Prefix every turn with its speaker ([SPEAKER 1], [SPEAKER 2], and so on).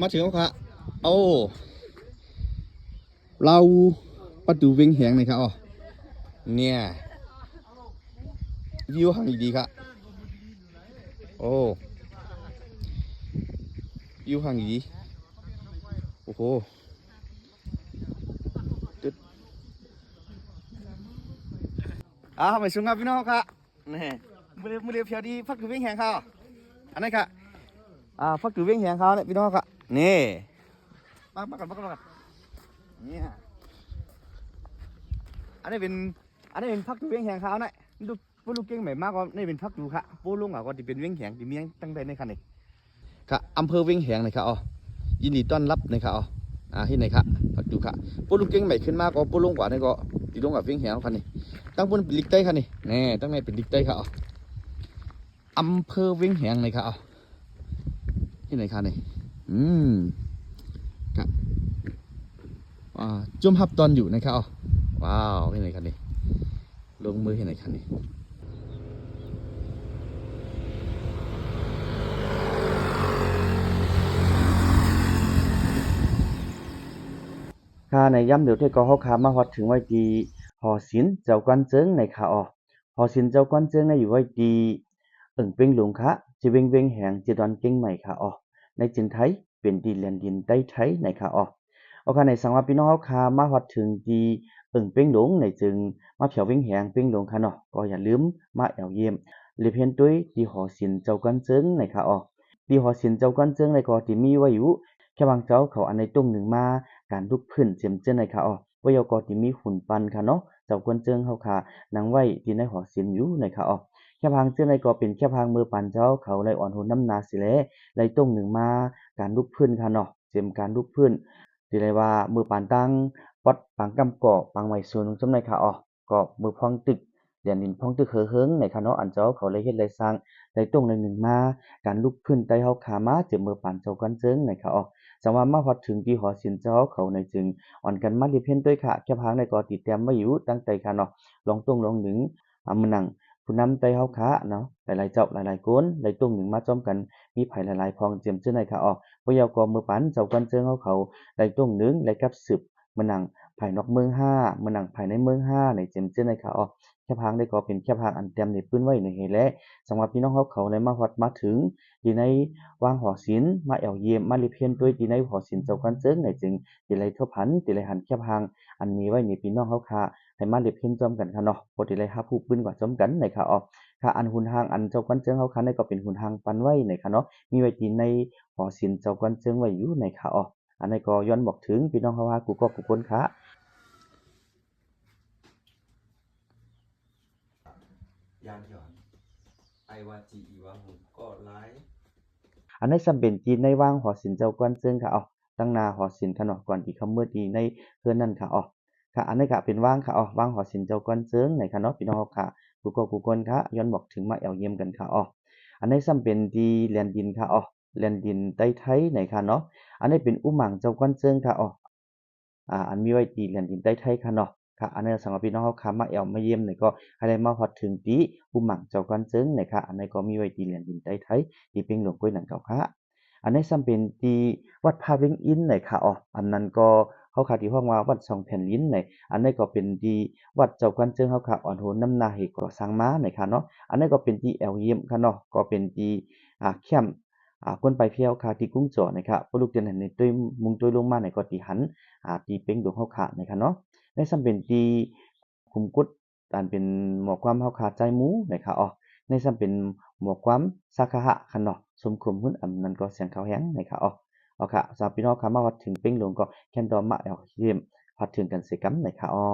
[SPEAKER 1] มาถึงแล้วครับโอ้เราประตูเวียงแหงเลยครับอ๋อเนี่ยวิวห่างดีครับโอ้วิวห่างดีโอ้โหตึ๊ดไปสูงครับพี่น้องครับนี่มือเดียวเพียวดีพักตูเวียงแหงครับอันนี้ครับพักตูเวียงแหงครับเนี่ยพี่น้องครับนี่มากันเนี่ยอันนี้เป็นพักตูเวียงแหงครับเนี่ยดูปูลูกเก่งใหม่มากกว่านี่เป็นพักตูครับปูลุงก็ที่เป็นเวียงแหงที่มีตั้งแต่ในคันนี้ครับอำเภอเวียงแหงเลยครับอ๋อยินดีต้อนรับนะครับอ๋อที่ไหนครับพักตูครับปูลูกเก่งใหม่ขึ้นมากกว่าปูลุงกว่านี่ก็ที่ลุงกับเวียงแหงคันนี้ตั้งบนเป็นลิกใต้คันนี้นี่ตั้งในเป็นลิกใต้ครับอ๋ออำเภอเวียงแหงเลยครับอ๋อที่ไหนคันนี้ครับจุ่มฮับตอนอยู่นะครับอ๋อว้าวที่ไหนคันนี้ลงมือที่ไหนคันนี้ค่ะในย่ำเดี๋ยวที่ก็เขาขามาฮอดถึงไว้ดีหอศิลป์เจ้ากวนเจิงในค่ะอ๋อหอศิลป์เจ้ากวนเจิงในอยู่ไว้ดีเป็นหลวงค่ะจีเวงแหงจีดอนเก่งใหม่ค่ะอ๋อในจินไทยเป็นดีแลนดินใต้ไทยในค่ะอ๋อเอาค่ะในสังว่าพี่น้องเขาขามาฮอดถึงดีเป็นหลวงในจึงมาเผียวเวงแหงเป็นหลวงค่ะเนาะก็อย่าลืมมาแอวเยี่ยมเรียบเพียนด้วยดีหอศิลป์เจ้ากวนเจิงในค่ะอ๋อดีหอศิลป์เจ้ากวนเจิงในก็ที่มีไว้อยู่แค่บางเจ้าเขาอันในตุ้งหนึ่งมาการลุกพื้นเจียมเจ้นในค่ะอ๋อว่ายกอที่มีหุ่นปันค่ะเนาะเจ้ากวนเจิงเขาค่ะนังไว้ที่ในหอศิลป์อยู่ในค่ะอ๋อแค่พางเจ้าในก็เป็นแค่พางมือปันเจ้าเขาเลยอ่อนหุนน้ำนาสิแลเลยตุ้งหนึ่งมาการลุกพื้นค่ะเนาะเจียมการลุกพื้นที่เลยว่ามือปานตั้งปัดปังกำก่อปังไว้ส่วนจำในค่ะอ๋อก็มือพองตึกเดียนดินพองตึกเฮิงในค่ะเนาะอันเจ้าเขาเลยเฮ็ดเลยสร้างเลยตุ้งหนึ่งมาการลุกพื้นไตเฮาขามาเจียมมือปานเจ้ากันเจิงในค่ะอ๋อจังว่ามาฮอดถึงที่หอศิลป์เจ้าเขาในจึงอ่อนกันมารีเพนด้วยค่ะแค่พางในก็ติดแต้มไว้อยู่ตั้งใจค่ะเนาะลองตุ้งลองหนึ่งมื้อนั้นผู้นำไตเฮาขาเนาะหลายๆเจ้าหลายๆคนได้ตุ้งหนึ่งมาจ้อมกันมีไผหลายๆพองเจียมเจ้อในค่ะอ๋อบ่ยาวก็มือปันเจ้ากันเจิงเขาได้ตุ้งหนึ่งและกับสืบมื้อนั้นภายนอกเมือง5มื้อนั้นภายในเมือง5ในเจียมเจ้อในค่ะอ๋อแค่พางได้ก็เป็นแค่พางอันเต็มในปื้นไว้ในเฮแลสำหรับพี่น้องเขาได้มาฮอดมาถึงที่ในวางหอศิลป์มาแอวเยี่ยมมาลิเพียนด้วยที่ในหอศิลป์เจ้ากันเจิงในจึงที่ไรทั่วพันที่ไรหันแค่พางอันมีไว้ในพี่น้องเขาค่ะให้มาลิเพียนจอมกันค่ะเนาะบ่ที่ไรฮับผู้ปื้นกว่าจอมกันในค่ะอ๋อค่ะอันหุนหางอันเจ้ากันเจิงเขาค่ะในก็เป็นหุนหางปันไว้ในค่ะเนาะมีไว้ที่ในหอศิลป์เจ้ากันเจิงไว้อยู่ในค่ะอ๋ออันนี้ก็ย้อนบอกถึงพี่น้องเขาว่ากูก็กูคนค่ะ
[SPEAKER 2] ยานหย่อนไอวาจีอีวาหุก็ร้าย
[SPEAKER 1] อันนี้สำเป็นจีนในว่างหอศิลป์เจ้ากวนเจิงค่ะอ๋อตั้งหน้าหอศิลป์ค่ะเนาะก่อนที่คำมืดนี้ในเฮือนนั้นค่ะอ๋อค่ะอันนี้ก็เป็นว่างค่ะอ๋อว่างหอศิลป์เจ้ากวนเจิงในค่ะเนาะพี่น้องค่ะกูก็กูคนค่ะย้อนบอกถึงมาแอวเยี่ยมกันค่ะอ๋ออันนี้สำเป็นที่แลนดินค่ะอ๋อแลนดินใต้ไทยในค่ะเนาะอันนี้เป็นอุหมังเจ้ากวนเจิงค่ะอ๋ออันมีไว้ที่แลนดินใต้ไทยค่ะเนาะค่ะอันนี้สำหรับพี่น้องเขามาแอวมาเยี่ยมในก็ให้ได้มาฮอดถึงที่อุหมังเจ้ากวนเจิงในค่ะอันนี้ก็มีไว้ที่แลนดินใต้ไทยที่เป็นหลวงกล้วยนั่นเก่าค่ะ อันนี้ซ้ำเป็นที่วัดพระเวงอินไหนค่ะอ๋ออันนั้นก็เขาขาที่ห้องว่าวัดสองแผ่นลิ้นไหนอันนี้ก็เป็นที่วัดเจ้ากวนเจิงเขาค่ะอ่อนโหนน้ำนาเหก็สร้างมาไหนค่ะเนาะอันนี้ก็เป็นที่แอวเยี่ยมค่ะเนาะก็เป็นที่แคมป์คนไปเที่ยวค่ะที่กุ้งจ่อนะครับพวกลูกเดือนหันในตุ้ยมุงตุ้ยลงมาในก็ที่หันที่เป็งดวงเขาค่ะนะคะเนาะในซ้ำเป็นที่คุมกุดอันเป็นหมอความเขาขาใจหมูนะคะอ๋อ ในซ้ำเป็นหมวกความสักขะคันเนาะสมคุมหุ้นนั้นก็เสียงเขาแห้งนะครับอ๋อค่ะสำหรับพี่น้องค่ะมาฮอดถึงเป้งหลวงก็แค่นดอมมาแอวเยี่ยมฮอดถึงกันสิกำนะครับอ๋อ